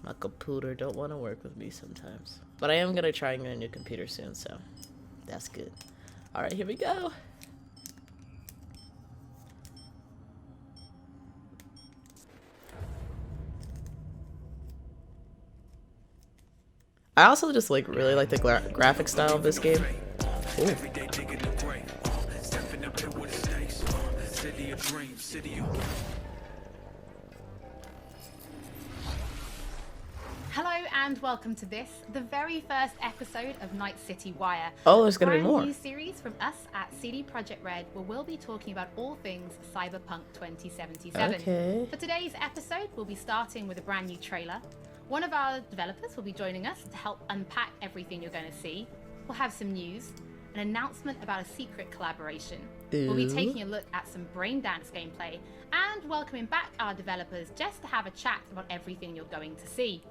My computer don't want to work with me sometimes. But I am going to try and get a new computer soon, so that's good. Alright, here we go. I also just like really like the graphic style of this game. Ooh. Hello and welcome to this, the very first episode of Night City Wire. Oh, there's gonna be more. A new series from us at CD Projekt Red, where we'll be talking about all things Cyberpunk 2077. Okay. For today's episode, we'll be starting with a brand new trailer. One of our developers will be joining us to help unpack everything you're going to see. We'll have some news, an announcement about a secret collaboration. Ooh. We'll be taking a look at some braindance gameplay and welcoming back our developers just to have a chat about everything you're going to see.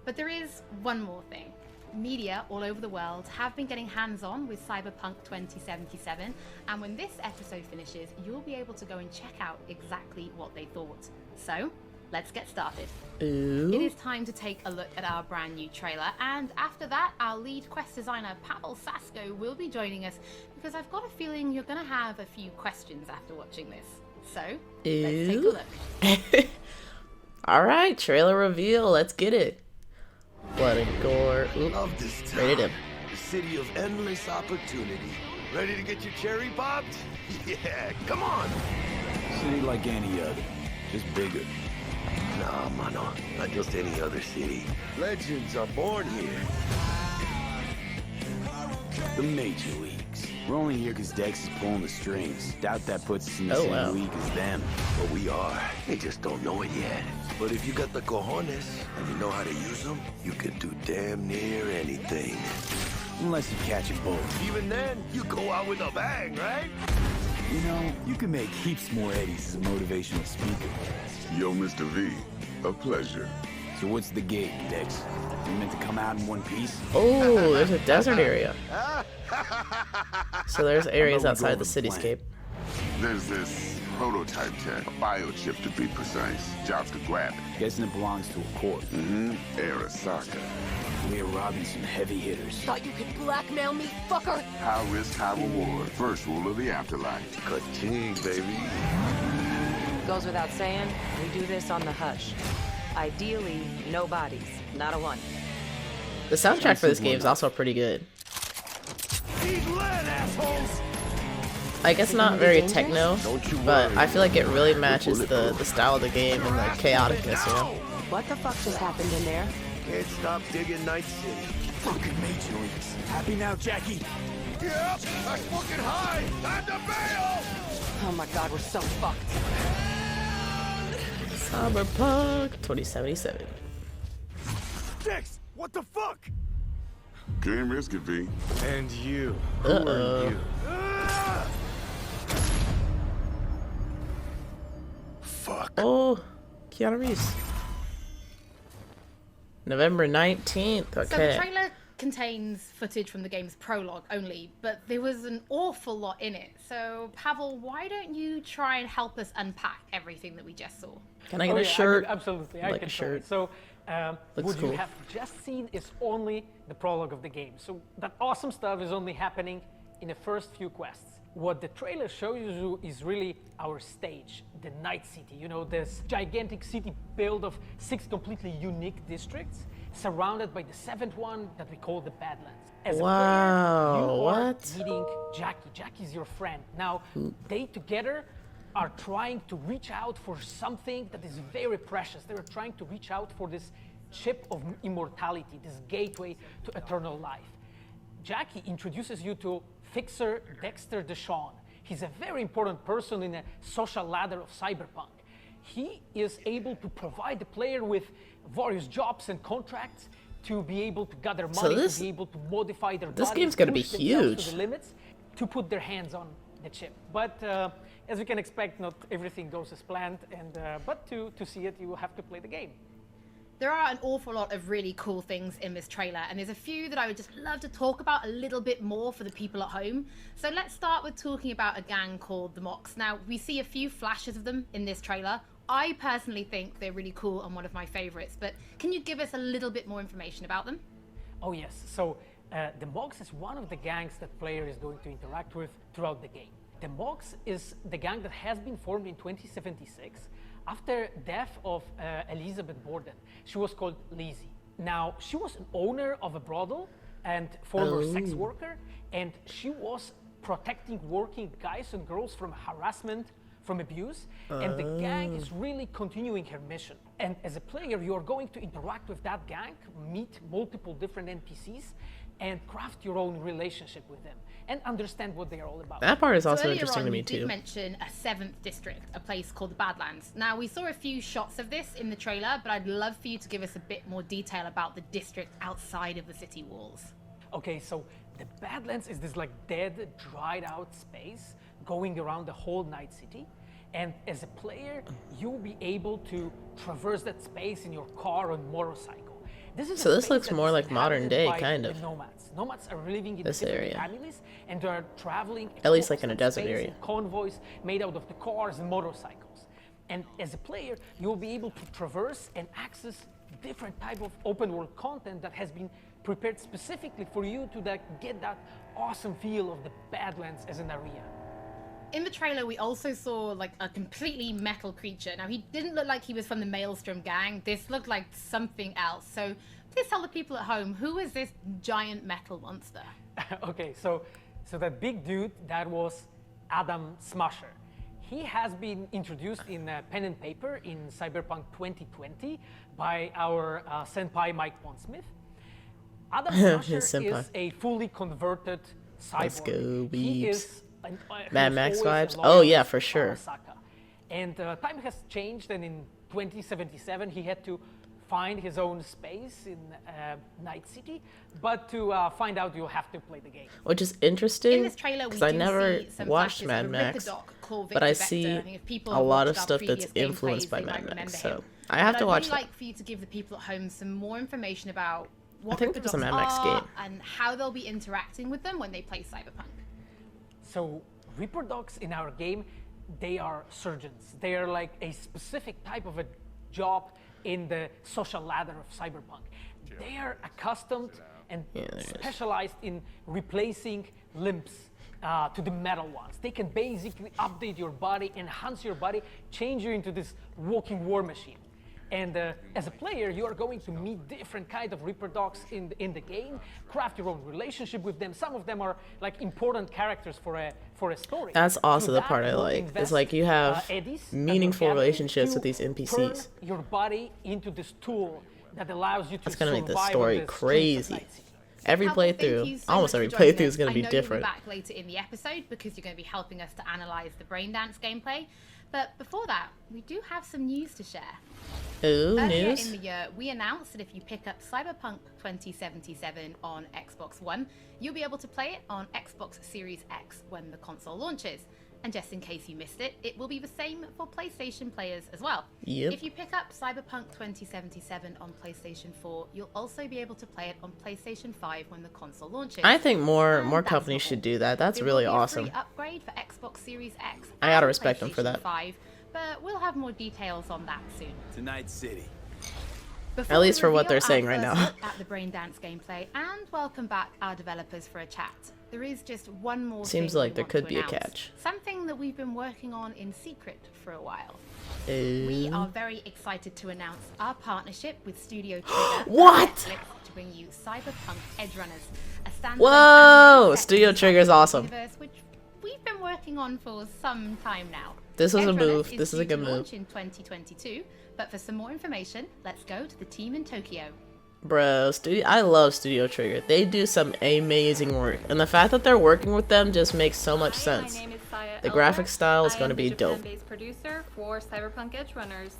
But there is one more thing. Media all over the world have been getting hands-on with Cyberpunk 2077, and when this episode finishes, you'll be able to go and check out exactly what they thought. So, let's get started. Ooh. It is time to take a look at our brand new trailer, and after that, our lead quest designer, Pavel Sasko, will be joining us, because I've got a feeling you're going to have a few questions after watching this. So, let's take a look. Alright, trailer reveal, let's get it. Blood and gore. Oop. Love this town. Rated him. The city of endless opportunity. Ready to get your cherry popped? Yeah, come on. City like any other, just bigger. Nah, mano, not just any other city. Legends are born here. The Major Leagues. We're only here because Dex is pulling the strings. Doubt that puts us in the same wow. league as them. But we are. They just don't know it yet. But if you got the cojones and you know how to use them, you can do damn near anything. Unless you catch a bullet. Even then, you go out with a bang, right? You know, you can make heaps more eddies as a motivational speaker. Yo, Mr. V, a pleasure. So what's the gig, Dex? You meant to come out in one piece? Oh, there's a desert area. So there's areas outside the cityscape. There's this prototype tech, a biochip to be precise. Jobs to grab it. Guessing it belongs to a court. Arasaka. We're robbing some heavy hitters. Thought you could blackmail me, fucker? High risk, high reward. First rule of the afterlife. Ka-ching, baby. Goes without saying, we do this on the hush. Ideally, no bodies, not a one. The soundtrack for this game is also pretty good. Eat lead, assholes! I guess not very techno, but I feel like it really matches the style of the game and the chaoticness, you know? What the fuck just happened in there? Can't stop digging Night City. Fucking Major Leagues. Happy now, Jackie? Yep, I'm fucking high! Time to bail! Oh my god, we're so fucked. Cyberpunk 2077. Dex, what the fuck? Can't risk it, V. And you. Uh-oh. Fuck. Oh, Keanu Reeves. November 19th, So the okay. trailer contains footage from the game's prologue only, but there was an awful lot in it. So, Pavel, why don't you try and help us unpack everything that we just saw? Can I get a yeah, shirt? absolutely, Like I can a show shirt. it. So, Looks what cool. you have just seen is only the prologue of the game. So that awesome stuff is only happening in the first few quests. What the trailer shows you is really our stage, the Night City. You know, this gigantic city built of 6 completely unique districts, surrounded by the 7th one that we call the Badlands. As a Wow, player, you are what? meeting Jackie. Jackie's your friend. Now, they together are trying to reach out for something that is very precious. They're trying to reach out for this chip of immortality, this gateway to eternal life. Jackie introduces you to Fixer Dexter Deshawn. He's a very important person in the social ladder of Cyberpunk. He is able to provide the player with various jobs and contracts to be able to gather money, this- to be able to modify their this bodies, game's gonna be push themselves huge. to the limits, to put their hands on the chip. But as you can expect, not everything goes as planned, and but to see it, you will have to play the game. There are an awful lot of really cool things in this trailer, and there's a few that I would just love to talk about a little bit more for the people at home. So let's start with talking about a gang called the Mox. Now, we see a few flashes of them in this trailer. I personally think they're really cool and one of my favorites, but can you give us a little bit more information about them? Oh yes, so the Mogs is one of the gangs that player is going to interact with throughout the game. The Mogs is the gang that has been formed in 2076 after death of Elizabeth Borden. She was called Lizzie. Now, she was an owner of a brothel and former sex worker, and she was protecting working guys and girls from harassment, from abuse, and the gang is really continuing her mission. And as a player, you are going to interact with that gang, meet multiple different NPCs, and craft your own relationship with them, and understand what they are all about. That part is also Earlier interesting on, to me you did too. mention a 7th district, a place called the Badlands. Now, we saw a few shots of this in the trailer, but I'd love for you to give us a bit more detail about the district outside of the city walls. Okay, so the Badlands is this like dead, dried out space going around the whole Night City. And as a player, you'll be able to traverse that space in your car or motorcycle. So this looks more like modern day, kind of. Nomads. Nomads are living in This different area. families, and they are traveling At least like in a across that desert space area. in convoys made out of the cars and motorcycles. And as a player, you'll be able to traverse and access different type of open world content that has been prepared specifically for you to get that awesome feel of the Badlands as an area. In the trailer, we also saw like a completely metal creature. Now, he didn't look like he was from the Maelstrom gang. This looked like something else. So please tell the people at home, who is this giant metal monster? Okay, so that big dude, that was Adam Smasher. He has been introduced in pen and paper in Cyberpunk 2020 by our senpai Mike Pondsmith. Adam Smasher His senpai. is a fully converted cyborg. Let's go, He weebs. is Mad who's Max always vibes? loyal Oh, yeah, to for sure. Arasaka. And time has changed, and in 2077 he had to find his own space in Night City. But to find out, you'll have to play the game. Which is In interesting this trailer, we because I do never see some watched flashes Mad of a Max, Ripper Doc called but I Victor see Vector. And if people a have lot of watched our stuff that's previous influenced gameplays, by they might Mad remember Max, him. so I have But to I'd watch really that. like for you to give the people at home some more information about what think Ripper there's a Docs Mad Max are game. and how they'll be interacting with them when they play Cyberpunk. So Reaper Dogs in our game, they are surgeons. They are like a specific type of a job in the social ladder of Cyberpunk. They are accustomed and there it is. specialized in replacing limbs to the metal ones. They can basically update your body, enhance your body, change you into this walking war machine. And as a player, you are going to meet different kind of Reaper Dogs in the game, craft your own relationship with them. Some of them are like important characters for a story. That's also Through the that, part I you'll like. It's invest, like you have eddies that meaningful you're gathering relationships to with these NPCs. turn your body into this tool that allows you to That's gonna make the survive on story the streets of crazy. Night City. Every Halpern, thank you playthrough, so almost much every for joining playthrough is us. going to be I know different. You'll be back later in the episode because you're going to be helping us to analyze the braindance gameplay. But before that, we do have some news to share. Ooh, Earlier news? in the year, we announced that if you pick up Cyberpunk 2077 on Xbox One, you'll be able to play it on Xbox Series X when the console launches. And just in case you missed it, it will be the same for PlayStation players as well. Yep. If you pick up Cyberpunk 2077 on PlayStation 4, you'll also be able to play it on PlayStation 5 when the console launches. I think more And more that's companies not should all. do that. That's There really will be a awesome. free upgrade for Xbox Series X. I gotta and respect them for that. PlayStation 5, but we'll have more details on that soon. To Night City. Before At least we for what reveal they're our saying right first now. look at the braindance gameplay and welcome back our developers for a chat, there is just one more Seems thing like we there want could to be a announce. catch. Something that we've been working on in secret for a while. Ooh. We are very excited to announce our partnership with Studio Trigger What? and Netflix to bring you Cyberpunk Edgerunners, a standalone Whoa! anime set Studio in the Trigger's Cyberpunk awesome. universe, which we've been working on for some time now. This is a Edgerunners move. This is a due to good launch move. in 2022, but for some more information, let's go to the team in Tokyo. Bro, I love Studio Trigger. They do some amazing work. And the fact that they're working with them just makes so much sense. My name is Saya The Elder. graphic style is I gonna am be the dope. Japan-based producer for Cyberpunk Edgerunners.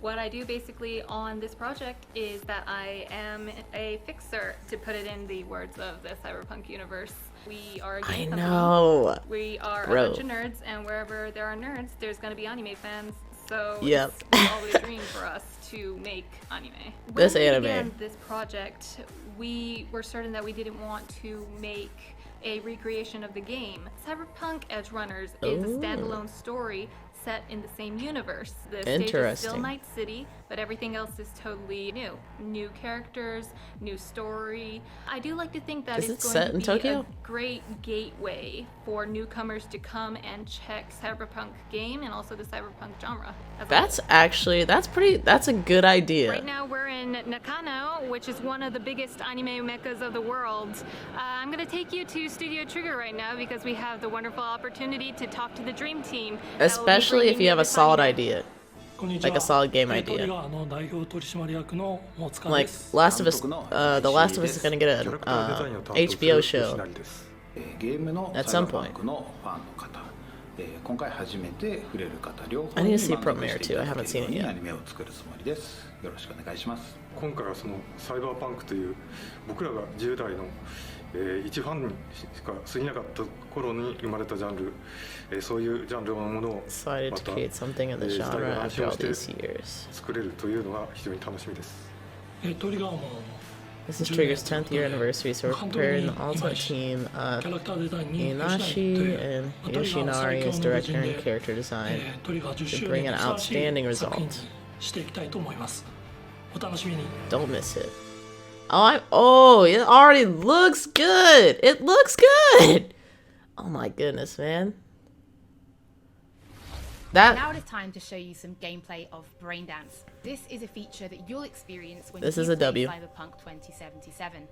What I do basically on this project is that I am a fixer, to put it in the words of the Cyberpunk universe. We are a I game company. know. We are Bro. a bunch of nerds, and wherever there are nerds, there's going to be anime fans. So Yep. it's always a dream for us to make anime. This When we anime. began this project, we were certain that we didn't want to make a recreation of the game. Cyberpunk Edgerunners is a Ooh. standalone story set in the same universe. The stage is still Interesting. Night City, but everything else is totally new. New characters, new story. I do like to think that Is it's it going set to in be Tokyo? a great gateway for newcomers to come and check Cyberpunk game and also the Cyberpunk genre. As a That's whole. actually, that's a good idea. Right now we're in Nakano, which is one of the biggest anime meccas of the world. I'm gonna take you to Studio Trigger right now because we have the wonderful opportunity to talk to the Dream Team. that will be Especially if bringing you have a this solid anime. idea. Like a solid game idea. Like Last of Us, The Last of Us is gonna get an HBO show at some point. I need to see Premiere too. I haven't seen it yet. 今回はそのサイバーパンクという僕らが10代の一ファンにしか過ぎなかった頃に生まれたジャンル、そういうジャンルのものを Decided to create something in the 時代 genre が安 after 心 all をして these years. 作れるというのが非常に楽しみです。 This is Trigger's 10th year anniversary, so we're preparing the ultimate team. Inashi and Yoshinari as director and character design to bring an outstanding result. Don't miss it. Oh, it already looks good. It looks good. Oh my goodness, man. Now it is time to show you some gameplay of Braindance. This is a feature that you'll experience when This you is a play W. Cyberpunk 2077.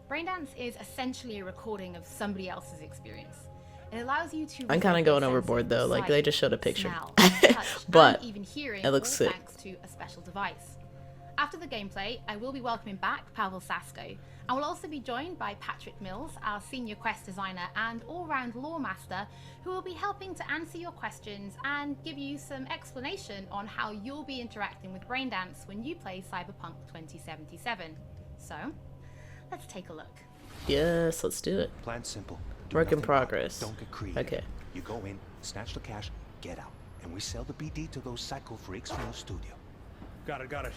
Braindance is essentially a recording of somebody else's experience. It allows you to I'm kind of resolve going overboard though. Like they just showed a picture, smell, touch, but and even hearing, it looks all sick. thanks to a special device. After the gameplay, I will be welcoming back Pavel Sasko, and we'll also be joined by Patrick Mills, our senior quest designer and all-round lore master, who will be helping to answer your questions and give you some explanation on how you'll be interacting with Braindance when you play Cyberpunk 2077. So, let's take a look. Yes, let's do it. Plan simple. Work in progress. Don't get creative. Okay. You go in, snatch the cash, get out, and we sell the BD to those psycho freaks from the studio. Got it.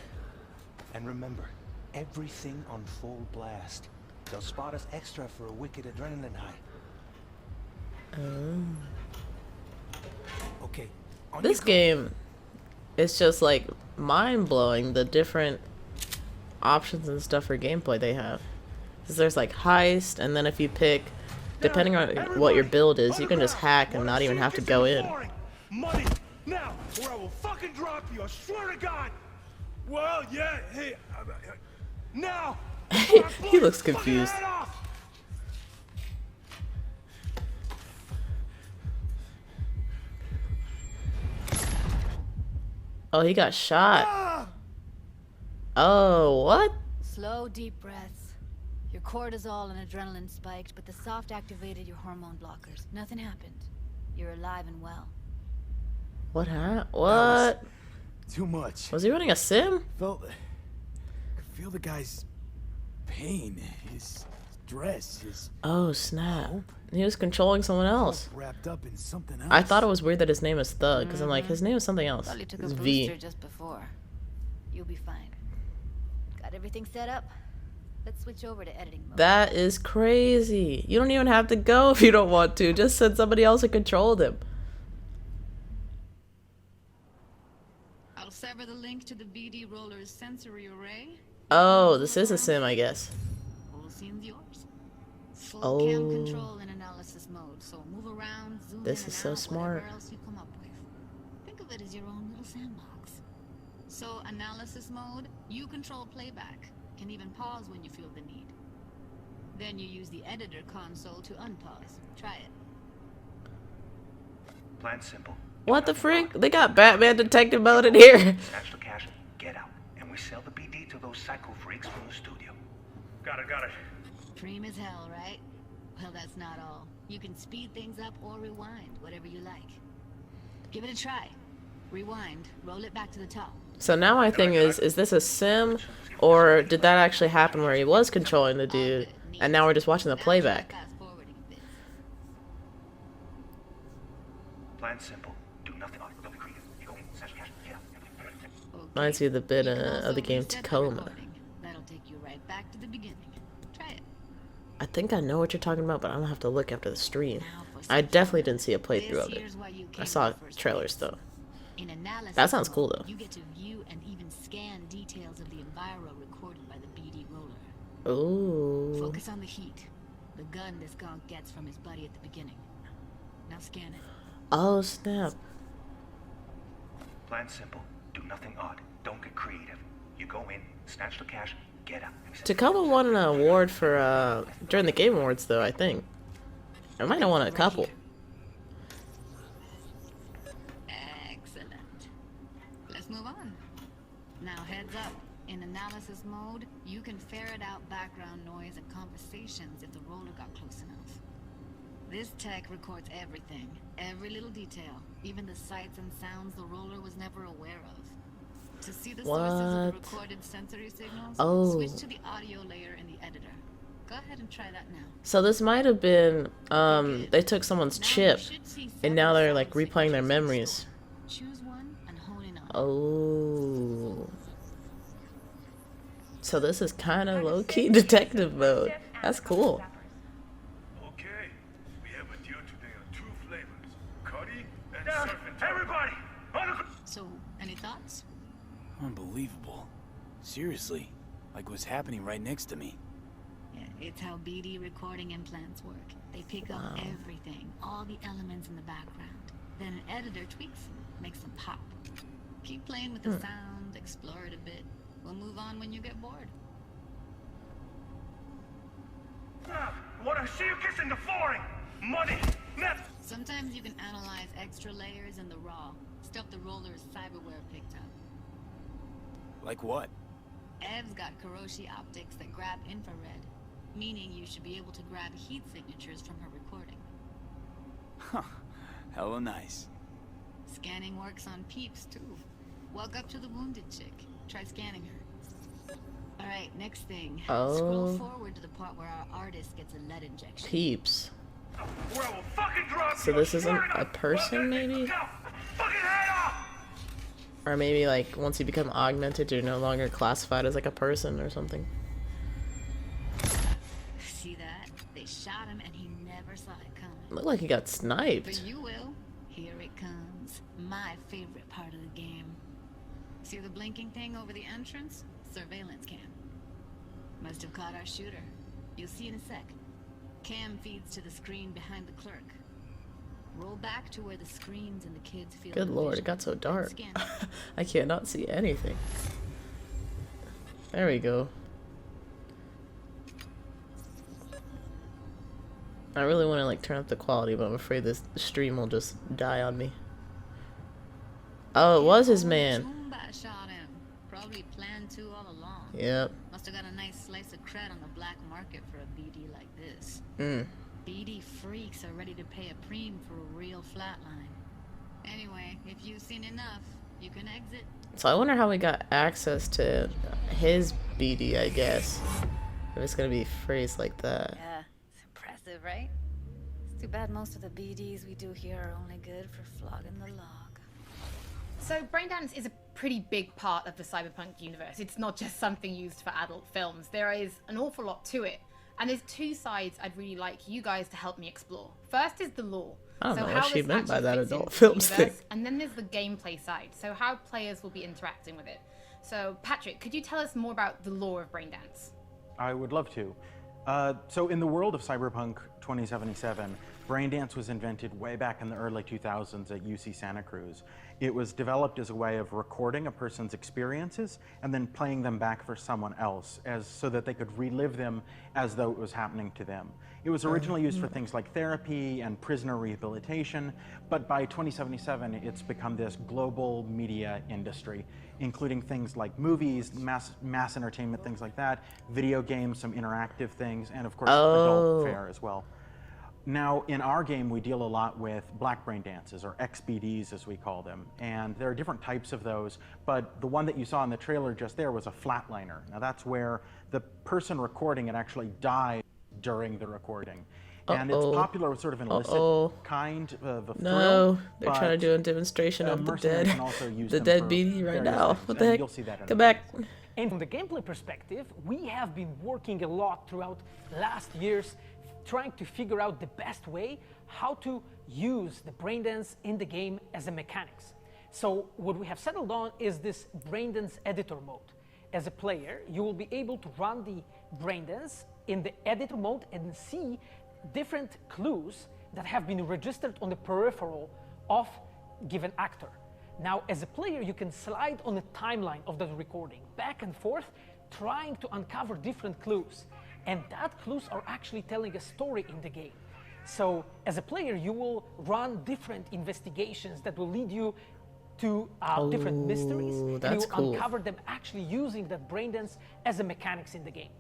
And remember, everything on full blast. They'll spot us extra for a wicked adrenaline high. Okay. on This you go. game is just like mind-blowing, the different options and stuff for gameplay they have. 'Cause there's like heist, and then if you pick, depending on what your build is, you can just hack and not even have to go in. Money now, or I will fucking drop you. I swear to God. Well, yeah. Hey, now. He looks confused. Oh, he got shot. Oh, what? Slow, deep breaths. Your cortisol and adrenaline spiked, but the soft activated your hormone blockers. Nothing happened. You're alive and well. What happened? What? Too much. Was he running a sim? I could feel the guy's pain, his stress, his Oh, snap. He was controlling someone else. wrapped up in something else. I thought it was weird that his name is Thug, because I'm like, his name is something else. Probably took a It's booster V. just before. You'll be fine. Got everything set up? Let's switch over to editing mode. That is crazy. You don't even have to go if you don't want to. Just send somebody else to control them. I'll sever the link to the BD roller's sensory array. Oh, this is a sim, I guess. Whole scene's yours. Full Oh. cam control in analysis mode, so move around, zoom This in is and so out, smart. whatever else you come up with. Think of it as your own little sandbox. So analysis mode, you control playback. Can even pause when you feel the need. Then you use the editor console to unpause. Try it. Plan simple. What the freak? They got Batman detective mode in here. Snatch the cash, get out, and we sell the BD to those psycho freaks from the studio. Got it. Dream as hell, right? Well, that's not all. You can speed things up or rewind, whatever you like. Give it a try. Rewind, roll it back to the top. So now my thing is this a sim, or did that actually happen where he was controlling the dude, and now we're just watching the playback? Plan simple. Do nothing. Don't be creative. You go in, snatch the cash, get out. Reminds me of the bit of the game Tacoma. That'll take you right back to the beginning. Try it. I think I know what you're talking about, but I'm gonna have to look after the stream. I definitely didn't see a playthrough of it. I saw trailers though. In analysis That sounds cool, mode, though. you get to view and even scan details of the enviro recorded by the BD roller. Ooh. Focus on the heat, the gun this gonk gets from his buddy at the beginning. Now scan it. Oh, snap. Plan simple. Do nothing odd. Don't get creative. You go in, snatch the cash, get out. Takuma won an award for during the Game Awards, though. I think. I might have won a couple. Excellent. Let's move on. Now heads up. In analysis mode, you can ferret out background noise and conversations if the roller got close enough. This tech records everything, every little detail, even the sights and sounds the roller was never aware of. To see the sources of the recorded sensory signals, switch to the audio layer in the editor. Go ahead and try that now. So this might have been they took someone's chip and now they're like replaying their memories. Choose one and hone in on. Oh. So this is kind of low-key detective mode. That's cool. Okay, we have a deal today on 2 flavors, curry and surfing. Everybody, So, any thoughts? Unbelievable. Seriously, like what's happening right next to me. Yeah, it's how BD recording implants work. They pick up everything, all the elements in the background. Then an editor tweaks them, makes them pop. Keep playing with the sound, explore it a bit. We'll move on when you get bored. What I see you kissing the flooring! Money! Net! Sometimes you can analyze extra layers in the raw, stuff the roller's cyberware picked up. Like what? Ev's got Kuroshi optics that grab infrared, meaning you should be able to grab heat signatures from her recording. Huh. Hella nice. Scanning works on peeps, too. Walk up to the wounded chick. Try scanning her. Alright, next thing. Scroll forward to the part where our artist gets a lead injection. Peeps. So this isn't a person, maybe? Or maybe like once you become augmented, you're no longer classified as like a person or something. See that? They shot him and he never saw it coming. Looked like he got sniped. But you will. Here it comes. My favorite part of the game. See the blinking thing over the entrance? Surveillance cam. Must have caught our shooter. You'll see in a sec. Cam feeds to the screen behind the clerk. Roll back to where the screens and the kids feel. Good lord, it got so dark. I cannot see anything. There we go. I really want to like turn up the quality, but I'm afraid this stream will just die on me. Oh, it was his man. Shot him. Probably planned to all along. Yep. Must have got a nice slice of cred on the black market for a BD like this. BD freaks are ready to pay a preem for a real flatline. Anyway, if you've seen enough, you can exit. So I wonder how we got access to his BD, I guess. If it's gonna be phrased like that. Yeah, it's impressive, right? It's too bad most of the BDs we do here are only good for flogging the log. So Braindance is a pretty big part of the Cyberpunk universe. It's not just something used for adult films. There is an awful lot to it. And there's 2 sides I'd really like you guys to help me explore. First is the lore. I don't know what how she this meant by actually that fits adult into the films thing. universe. And then there's the gameplay side. So how players will be interacting with it. So Patrick, could you tell us more about the lore of Braindance? I would love to. So in the world of Cyberpunk 2077, Braindance was invented way back in the early 2000s at UC Santa Cruz. It was developed as a way of recording a person's experiences and then playing them back for someone else so that they could relive them as though it was happening to them. It was originally used for things like therapy and prisoner rehabilitation, but by 2077 it's become this global media industry, including things like movies, mass entertainment, things like that, video games, some interactive things, and of course adult fare as well. Now, in our game, we deal a lot with black brain dances, or XBDs as we call them, and there are different types of those, but the one that you saw in the trailer just there was a flatliner. Now that's where the person recording it actually died during the recording. And it's popular with sort of an illicit kind of a thrill. No, they're trying to do a demonstration of the dead BD right now. What the heck? You'll see that Come back. And from the gameplay perspective, we have been working a lot throughout last years trying to figure out the best way how to use the braindance in the game as a mechanics. So what we have settled on is this Braindance editor mode. As a player, you will be able to run the Braindance in the editor mode and see different clues that have been registered on the peripheral of given actor. Now, as a player, you can slide on the timeline of that recording back and forth, trying to uncover different clues. And that clues are actually telling a story in the game. So as a player, you will run different investigations that will lead you to different mysteries. And you will cool. uncover them actually using that Braindance as a mechanics in the game.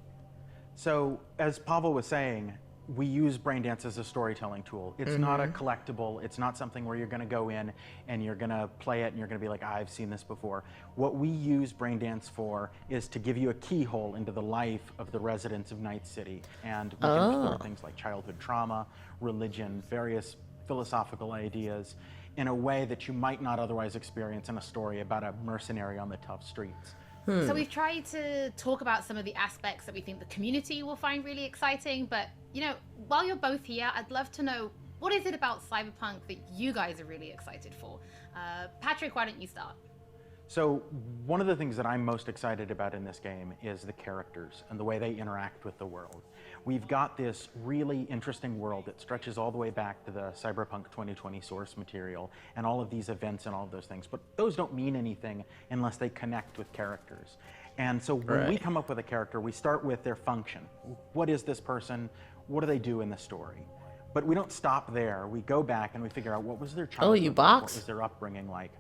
So as Pavel was saying, we use Braindance as a storytelling tool. It's not a collectible. It's not something where you're going to go in and you're going to play it and you're going to be like, I've seen this before. What we use Braindance for is to give you a keyhole into the life of the residents of Night City. And we can explore things like childhood trauma, religion, various philosophical ideas in a way that you might not otherwise experience in a story about a mercenary on the tough streets. So we've tried to talk about some of the aspects that we think the community will find really exciting, but you know, while you're both here, I'd love to know, what is it about Cyberpunk that you guys are really excited for? Patrick, why don't you start? So one of the things that I'm most excited about in this game is the characters and the way they interact with the world. We've got this really interesting world that stretches all the way back to the Cyberpunk 2020 source material and all of these events and all of those things, but those don't mean anything unless they connect with characters. And so when we come up with a character, we start with their function. What is this person? What do they do in the story? But we don't stop there. We go back and we figure out, what was their childhood? you box? What was their upbringing like?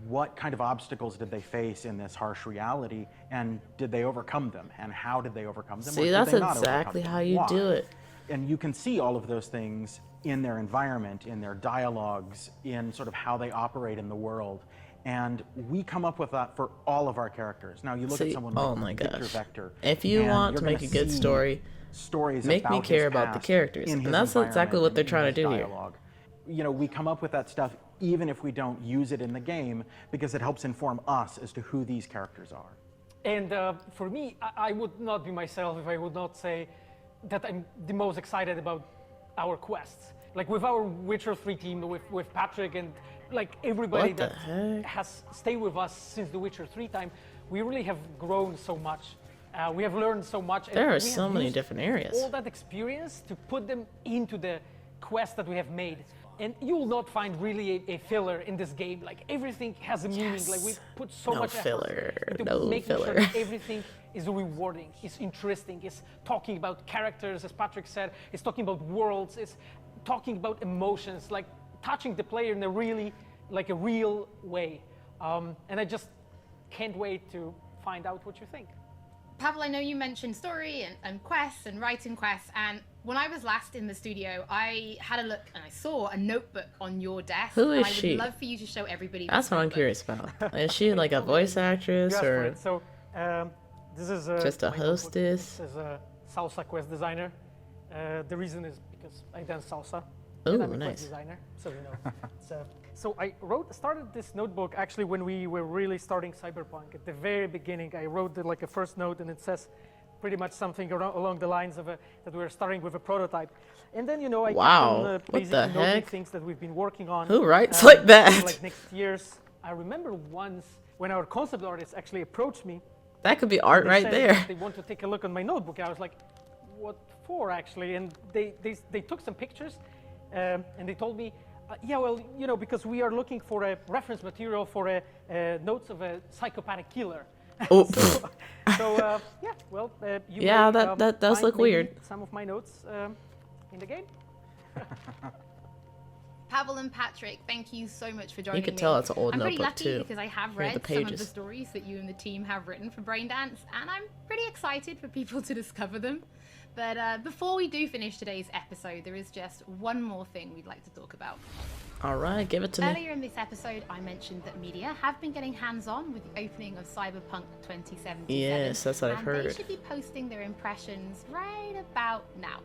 What kind of obstacles did they face in this harsh reality, and did they overcome them, and how did they overcome them? See, that's exactly how you do it. And you can see all of those things in their environment, in their dialogues, in sort of how they operate in the world. And we come up with that for all of our characters. Now you look at someone like Victor Vector. If you want to make a good story, make me care about the characters. And that's exactly what they're trying to do here. You know, we come up with that stuff even if we don't use it in the game, because it helps inform us as to who these characters are. And for me, I would not be myself if I would not say that I'm the most excited about our quests. Like with our Witcher 3 team, with Patrick and like everybody that has stayed with us since the Witcher 3 time, we really have grown so much. We have learned so much. There are so many different areas. All that experience to put them into the quest that we have made. And you will not find really a filler in this game. Like everything has a meaning. Like we put so much effort into making sure that everything is rewarding, is interesting, is talking about characters, as Patrick said, is talking about worlds, is talking about emotions, like touching the player in a really, like a real way. And I just can't wait to find out what you think. Pavel, I know you mentioned story and quests and writing quests, and when I was last in the studio, I had a look and I saw a notebook on your desk. Who is I she? would love for you to show everybody. That's what I'm curious about. Is she like a voice actress or so, this is just a hostess? This is a salsa quest designer. The reason is because I dance salsa. Oh, and I'm a nice. quest designer, so you know. So I started this notebook actually when we were really starting Cyberpunk. At the very beginning, I wrote like a first note, and it says pretty much something along the lines of that we were starting with a prototype. And then, you know, I kept on basically noting things that we've been working on. Who writes like that? For like next years. I remember once when our concept artist actually approached me. That could be art right there. They want to take a look at my notebook. I was like, what for actually? And they took some pictures, and they told me, yeah, well, you know, because we are looking for a reference material for notes of a psychopathic killer. Oh. Yeah, well, you that does look weird. Some of my notes in the game. Pavel and Patrick, thank you so much for joining me. You can tell it's an old I'm pretty notebook lucky too. because I have read some of the stories that you and the team have written for Braindance, and I'm pretty excited for people to discover them. But before we do finish today's episode, there is just one more thing we'd like to talk about. All right, give it to me. Earlier in this episode, I mentioned that media have been getting hands-on with the opening of Cyberpunk 2077. Yes, that's what I've heard. And they should be posting their impressions right about now.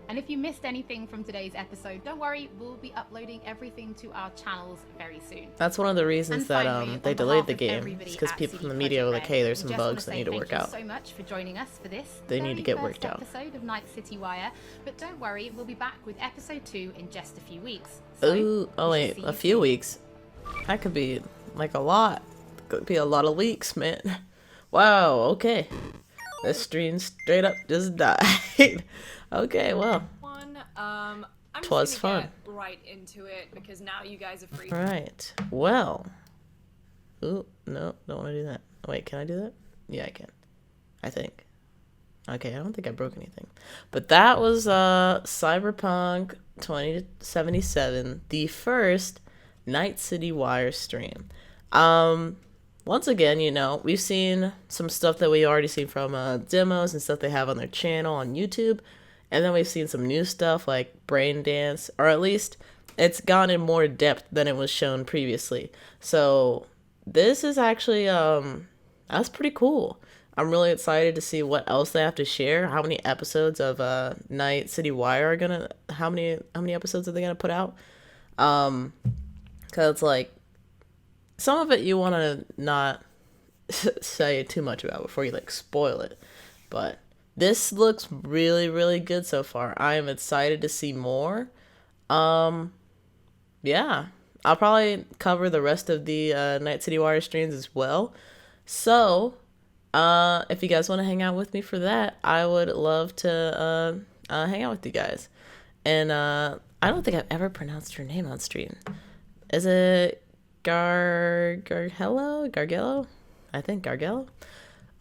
And if you missed anything from today's episode, don't worry, we'll be uploading everything to our channels very soon. That's one of the reasons that they delayed the game. It's because people from the media were like, hey, there's some bugs that need to work out. Thank you so much for joining us for this They need to get worked out. episode of Night City Wire. But don't worry, we'll be back with episode 2 in just a few weeks. So, oh wait, a few weeks. That could be like a lot. Could be a lot of leaks, man. Wow, okay. This stream straight up just died. Okay, well. I'm Twas just gonna fun. get right into it because now you guys are free. Right. Well. Ooh, no, don't want to do that. Wait, can I do that? Yeah, I can. I think. Okay, I don't think I broke anything. But that was Cyberpunk 2077, the first Night City Wire stream. Once again, you know, we've seen some stuff that we already seen from demos and stuff they have on their channel on YouTube. And then we've seen some new stuff like Brain Dance, or at least it's gone in more depth than it was shown previously. So this is actually, that's pretty cool. I'm really excited to see what else they have to share. How many episodes of Night City Wire are gonna, how many episodes are they gonna put out? Cause like, some of it you want to not say too much about before you like spoil it, but this looks really, really good so far. I am excited to see more. Yeah, I'll probably cover the rest of the Night City Wire streams as well. So, if you guys want to hang out with me for that, I would love to hang out with you guys. And I don't think I've ever pronounced her name on stream. Is it Gargello? I think Gargello.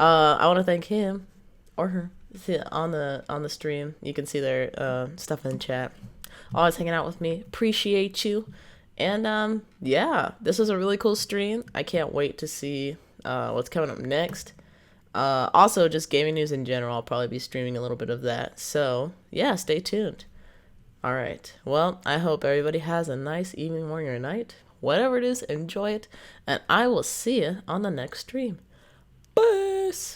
I want to thank him or her. See, on the stream, you can see their stuff in the chat. Always hanging out with me. Appreciate you. And yeah, this was a really cool stream. I can't wait to see what's coming up next. Also, just gaming news in general. I'll probably be streaming a little bit of that. So yeah, stay tuned. All right. Well, I hope everybody has a nice evening, morning, or night. Whatever it is, enjoy it. And I will see you on the next stream. Peace.